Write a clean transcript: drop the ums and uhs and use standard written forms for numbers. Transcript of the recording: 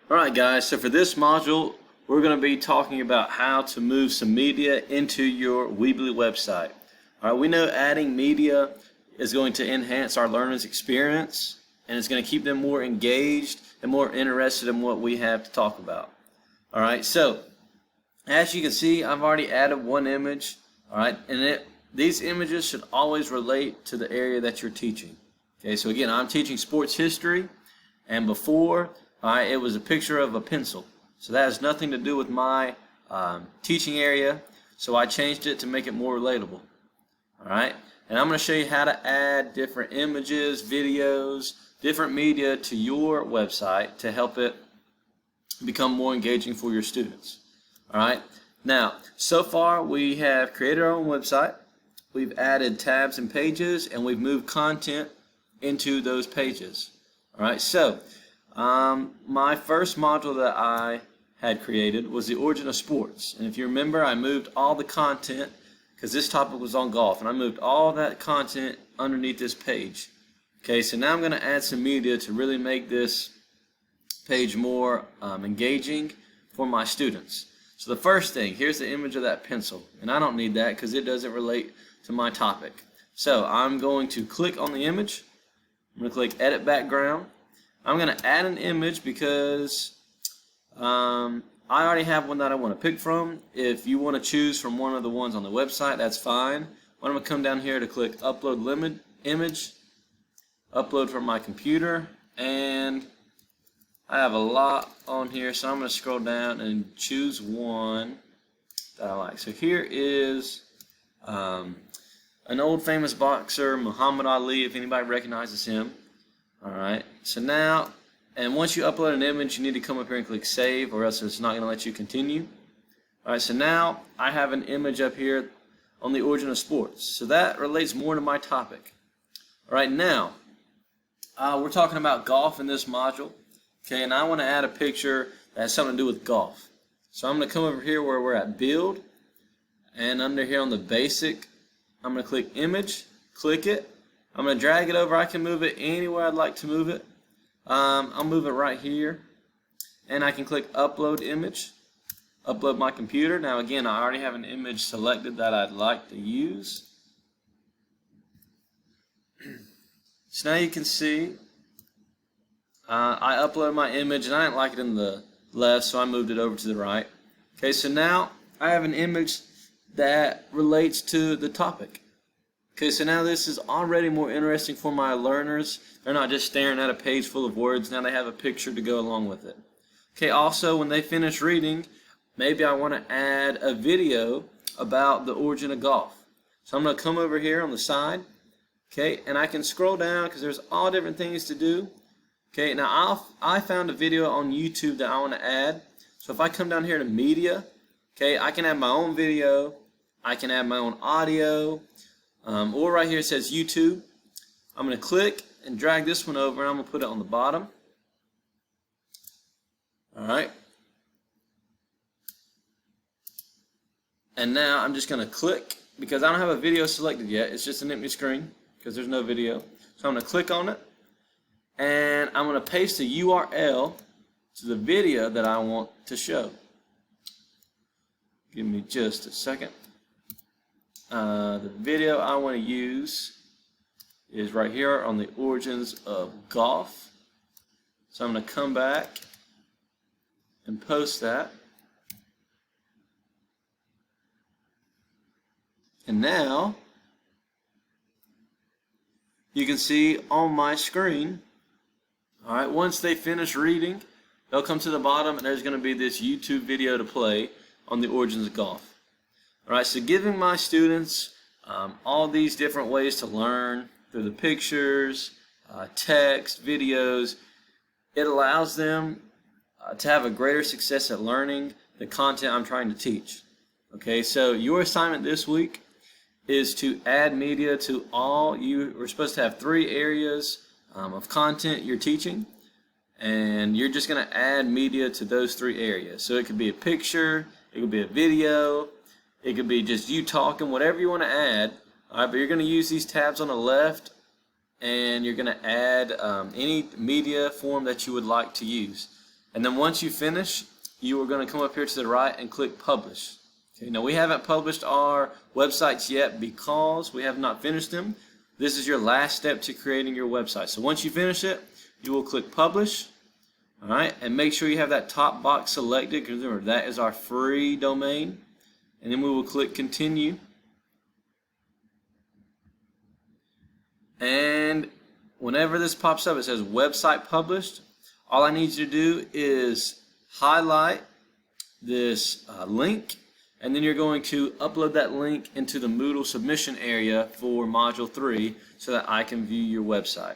Alright guys, so for this module we're going to be talking about how to move some media into your Weebly website. Alright, we know adding media is going to enhance our learners' experience and it's going to keep them more engaged and more interested in what we have to talk about. Alright, so as you can see, I've already added one image. Alright, and these images should always relate to the area that you're teaching. Okay, so again, I'm teaching sports history, and before it was a picture of a pencil. So that has nothing to do with my teaching area, so I changed it to make it more relatable. Alright, and I'm going to show you how to add different images, videos, different media to your website to help it become more engaging for your students. Alright, now so far we have created our own website, we've added tabs and pages, and we've moved content into those pages. Alright, so my first module that I had created was the origin of sports, and if you remember, I moved all the content because this topic was on golf, and I moved all that content underneath this page. Okay, so now I'm going to add some media to really make this page more engaging for my students. So the first thing, here's the image of that pencil, and I don't need that because it doesn't relate to my topic. So I'm going to click on the image. I'm going to click edit background. I'm going to add an image because I already have one that I want to pick from. If you want to choose from one of the ones on the website, that's fine. I'm going to come down here to click upload image, upload from my computer, and I have a lot on here, so I'm going to scroll down and choose one that I like. So here is an old famous boxer, Muhammad Ali, if anybody recognizes him. Alright, so now, and once you upload an image, you need to come up here and click save, or else it's not going to let you continue. Alright, so now I have an image up here on the origin of sports. So that relates more to my topic. Alright, now, we're talking about golf in this module. Okay, and I want to add a picture that has something to do with golf. So I'm going to come over here where we're at build, and under here on the basic, I'm going to click image, click it. I'm going to drag it over. I can move it anywhere I'd like to move it. I'll move it right here. And I can click upload image, upload my computer. Now again, I already have an image selected that I'd like to use. So now you can see I uploaded my image and I didn't like it in the left, so I moved it over to the right. Okay, so now I have an image that relates to the topic. Okay, so now this is already more interesting for my learners. They're not just staring at a page full of words. Now they have a picture to go along with it. Okay, also when they finish reading, maybe I want to add a video about the origin of golf. So I'm going to come over here on the side, okay, and I can scroll down because there's all different things to do. Okay, now I found a video on YouTube that I want to add. So if I come down here to media, okay, I can add my own video, I can add my own audio, or right here it says YouTube. I'm going to click and drag this one over, and I'm going to put it on the bottom. Alright. And now I'm just going to click, because I don't have a video selected yet, it's just an empty screen, because there's no video. So I'm going to click on it, and I'm going to paste the URL to the video that I want to show. Give me just a second. The video I want to use is right here on the origins of golf. So I'm going to come back and post that. And now you can see on my screen, alright, once they finish reading, they'll come to the bottom and there's going to be this YouTube video to play on the origins of golf. Alright, so giving my students all these different ways to learn through the pictures, text, videos, it allows them to have a greater success at learning the content I'm trying to teach. Okay, so your assignment this week is to add media to we're supposed to have 3 areas of content you're teaching, and you're just going to add media to those 3 areas. So it could be a picture, it could be a video, it could be just you talking, whatever you want to add. Alright, but you're going to use these tabs on the left, and you're going to add any media form that you would like to use. And then once you finish, you are going to come up here to the right and click Publish. Okay, now we haven't published our websites yet because we have not finished them. This is your last step to creating your website. So once you finish it, you will click Publish. All right, and make sure you have that top box selected, because remember, that is our free domain. And then we will click Continue. And whenever this pops up, it says Website Published. All I need you to do is highlight this link, and then you're going to upload that link into the Moodle submission area for Module 3 so that I can view your website.